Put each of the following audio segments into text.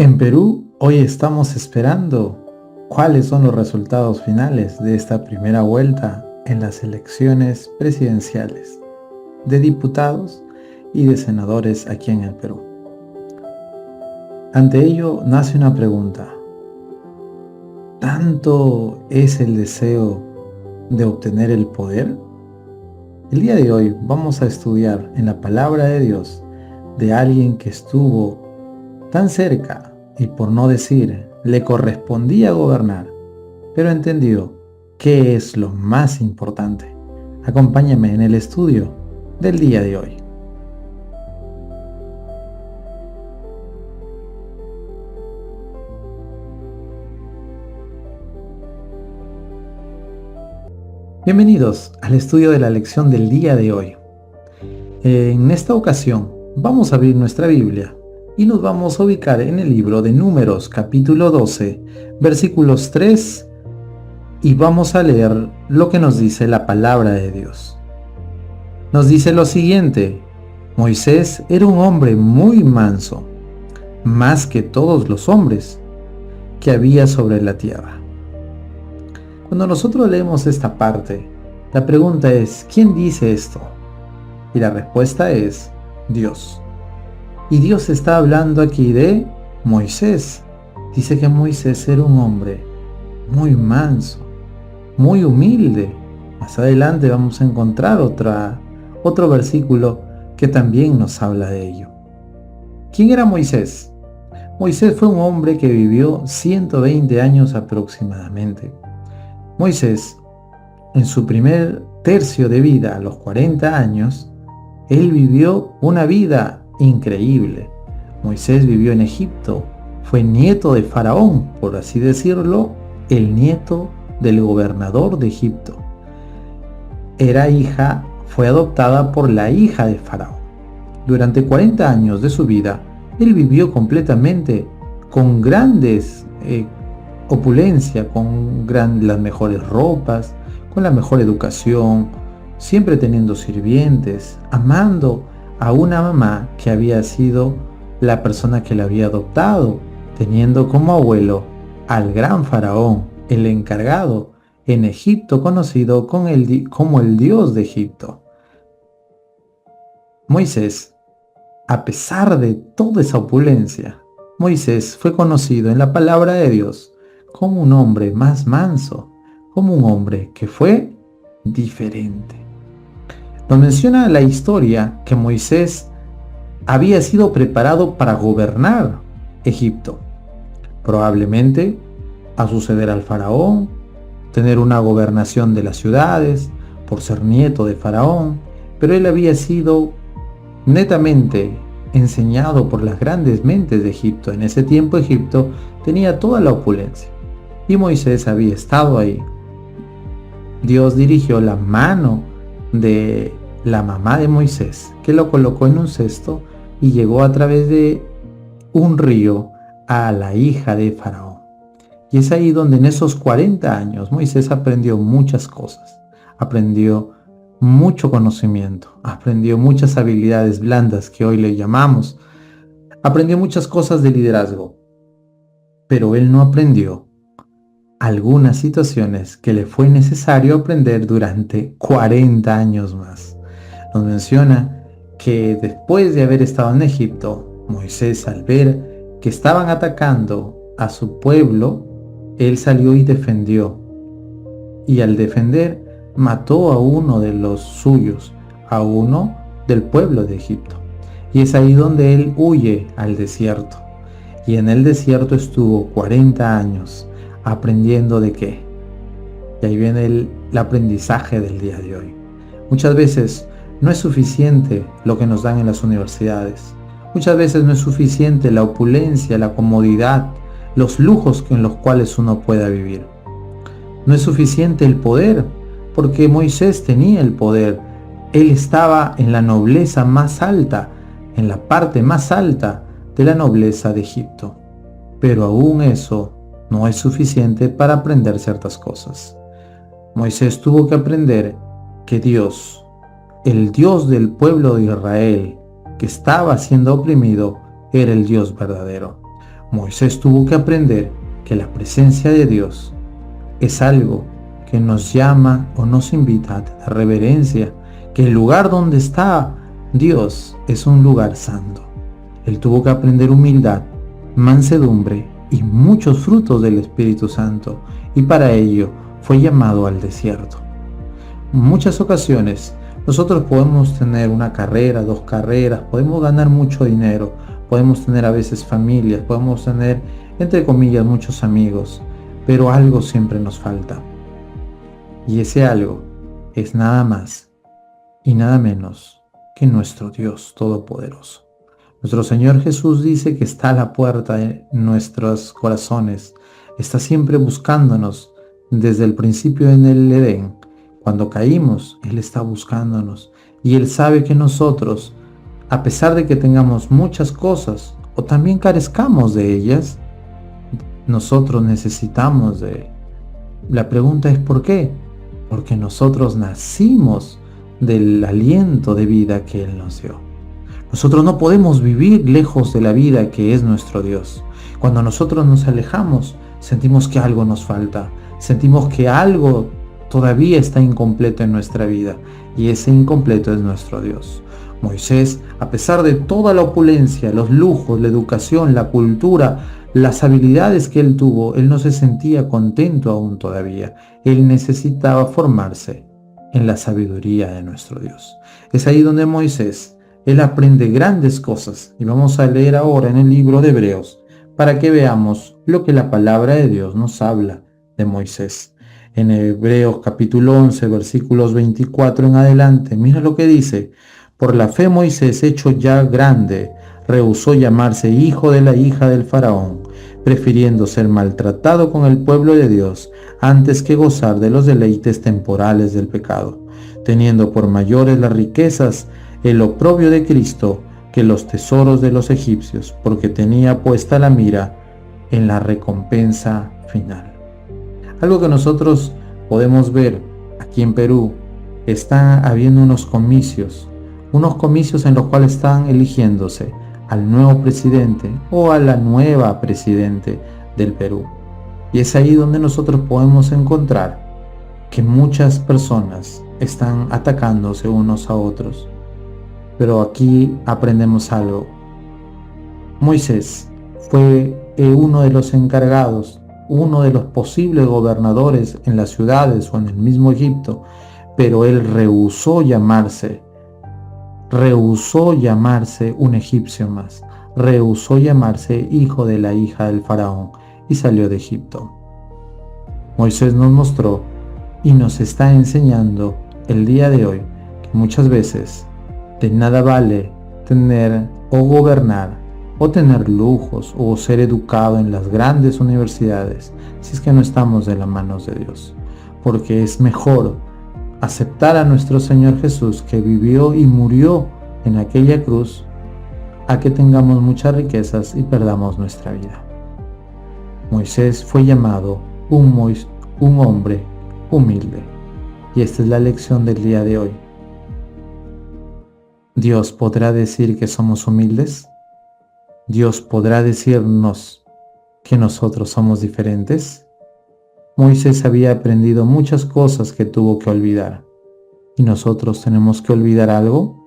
En Perú, hoy estamos esperando cuáles son los resultados finales de esta primera vuelta en las elecciones presidenciales de diputados y de senadores aquí en el Perú. Ante ello nace una pregunta. ¿Tanto es el deseo de obtener el poder? El día de hoy vamos a estudiar en la palabra de Dios de alguien que estuvo tan cerca y, por no decir, le correspondía gobernar, pero entendió qué es lo más importante. Acompáñame en el estudio del día de hoy. Bienvenidos al estudio de la lección del día de hoy. En esta ocasión vamos a abrir nuestra Biblia y nos vamos a ubicar en el libro de Números capítulo 12, versículos 3, y vamos a leer lo que nos dice la palabra de Dios. Nos dice lo siguiente: Moisés era un hombre muy manso, más que todos los hombres que había sobre la tierra. Cuando nosotros leemos esta parte, la pregunta es: ¿quién dice esto? Y la respuesta es Dios. Y Dios está hablando aquí de Moisés. Dice que Moisés era un hombre muy manso, muy humilde. Más adelante vamos a encontrar otro versículo que también nos habla de ello. ¿Quién era Moisés? Moisés fue un hombre que vivió 120 años aproximadamente. Moisés, en su primer tercio de vida, a los 40 años, él vivió una vida increíble. Moisés vivió en Egipto, fue nieto de Faraón, por así decirlo, el nieto del gobernador de Egipto. Fue adoptada por la hija de Faraón. Durante 40 años de su vida, él vivió completamente con grandes opulencia, con las mejores ropas, con la mejor educación, siempre teniendo sirvientes, amando a una mamá que había sido la persona que la había adoptado, teniendo como abuelo al gran faraón, el encargado en Egipto, conocido como el Dios de Egipto. Moisés, a pesar de toda esa opulencia, Moisés fue conocido en la palabra de Dios como un hombre más manso, como un hombre que fue diferente. Nos menciona la historia que Moisés había sido preparado para gobernar Egipto. Probablemente a suceder al faraón, tener una gobernación de las ciudades, por ser nieto de faraón, pero él había sido netamente enseñado por las grandes mentes de Egipto. En ese tiempo Egipto tenía toda la opulencia y Moisés había estado ahí. Dios dirigió la mano de la mamá de Moisés, que lo colocó en un cesto y llegó a través de un río a la hija de Faraón. Y es ahí donde en esos 40 años Moisés aprendió muchas cosas, aprendió mucho conocimiento, aprendió muchas habilidades blandas que hoy le llamamos, aprendió muchas cosas de liderazgo, pero él no aprendió algunas situaciones que le fue necesario aprender durante 40 años más. Nos menciona que después de haber estado en Egipto, Moisés, al ver que estaban atacando a su pueblo, él salió y defendió. Y al defender, mató a uno de los suyos, a uno del pueblo de Egipto. Y es ahí donde él huye al desierto. Y en el desierto estuvo 40 años aprendiendo de qué. Y ahí viene el aprendizaje del día de hoy. Muchas veces no es suficiente lo que nos dan en las universidades. Muchas veces no es suficiente la opulencia, la comodidad, los lujos en los cuales uno pueda vivir. No es suficiente el poder, porque Moisés tenía el poder. Él estaba en la nobleza más alta, en la parte más alta de la nobleza de Egipto. Pero aún eso no es suficiente para aprender ciertas cosas. Moisés tuvo que aprender que Dios, el Dios del pueblo de Israel, que estaba siendo oprimido, era el Dios verdadero. Moisés tuvo que aprender que la presencia de Dios es algo que nos llama o nos invita a tener reverencia, que el lugar donde está Dios es un lugar santo. Él tuvo que aprender humildad, mansedumbre y muchos frutos del Espíritu Santo, y para ello fue llamado al desierto. En muchas ocasiones nosotros podemos tener una carrera, 2 carreras, podemos ganar mucho dinero, podemos tener a veces familias, podemos tener, entre comillas, muchos amigos, pero algo siempre nos falta. Y ese algo es nada más y nada menos que nuestro Dios Todopoderoso. Nuestro Señor Jesús dice que está a la puerta de nuestros corazones, está siempre buscándonos desde el principio en el Edén. Cuando caímos, Él está buscándonos y Él sabe que nosotros, a pesar de que tengamos muchas cosas o también carezcamos de ellas, nosotros necesitamos de Él. La pregunta es ¿por qué? Porque nosotros nacimos del aliento de vida que Él nos dio. Nosotros no podemos vivir lejos de la vida que es nuestro Dios. Cuando nosotros nos alejamos, sentimos que algo nos falta, sentimos que algo todavía está incompleto en nuestra vida, y ese incompleto es nuestro Dios. Moisés, a pesar de toda la opulencia, los lujos, la educación, la cultura, las habilidades que él tuvo, él no se sentía contento aún todavía. Él necesitaba formarse en la sabiduría de nuestro Dios. Es ahí donde Moisés, él aprende grandes cosas, y vamos a leer ahora en el libro de Hebreos para que veamos lo que la palabra de Dios nos habla de Moisés. En Hebreos capítulo 11, versículos 24 en adelante, mira lo que dice: por la fe Moisés, hecho ya grande, rehusó llamarse hijo de la hija del faraón, prefiriendo ser maltratado con el pueblo de Dios antes que gozar de los deleites temporales del pecado, teniendo por mayores las riquezas, el oprobio de Cristo, que los tesoros de los egipcios, porque tenía puesta la mira en la recompensa final. Algo que nosotros podemos ver aquí en Perú, está habiendo unos comicios en los cuales están eligiéndose al nuevo presidente o a la nueva presidente del Perú. Y es ahí donde nosotros podemos encontrar que muchas personas están atacándose unos a otros. Pero aquí aprendemos algo. Moisés fue uno de los encargados, uno de los posibles gobernadores en las ciudades o en el mismo Egipto, pero él rehusó llamarse un egipcio más, rehusó llamarse hijo de la hija del faraón y salió de Egipto. Moisés nos mostró y nos está enseñando el día de hoy que muchas veces de nada vale tener o gobernar o tener lujos o ser educado en las grandes universidades si es que no estamos de las manos de Dios, porque es mejor aceptar a nuestro Señor Jesús, que vivió y murió en aquella cruz, a que tengamos muchas riquezas y perdamos nuestra vida. Moisés fue llamado un hombre humilde, y esta es la lección del día de hoy. ¿Dios podrá decir que somos humildes? ¿Dios podrá decirnos que nosotros somos diferentes? Moisés había aprendido muchas cosas que tuvo que olvidar. ¿Y nosotros tenemos que olvidar algo?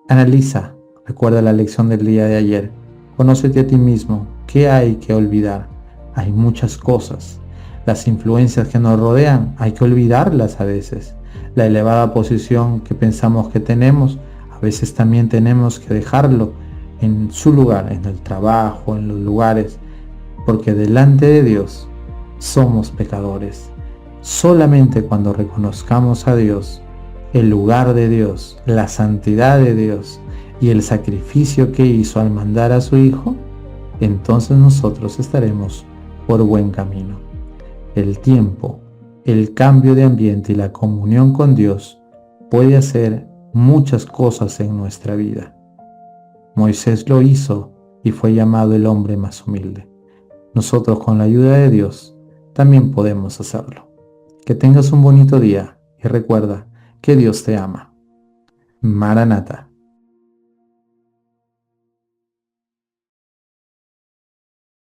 Analiza, recuerda la lección del día de ayer. Conócete a ti mismo. ¿Qué hay que olvidar? Hay muchas cosas. Las influencias que nos rodean, hay que olvidarlas a veces. La elevada posición que pensamos que tenemos, a veces también tenemos que dejarlo en su lugar, en el trabajo, en los lugares, porque delante de Dios somos pecadores. Solamente cuando reconozcamos a Dios, el lugar de Dios, la santidad de Dios y el sacrificio que hizo al mandar a su Hijo, entonces nosotros estaremos por buen camino. El tiempo, el cambio de ambiente y la comunión con Dios puede hacer muchas cosas en nuestra vida. Moisés lo hizo y fue llamado el hombre más humilde. Nosotros, con la ayuda de Dios, también podemos hacerlo. Que tengas un bonito día y recuerda que Dios te ama. Maranata.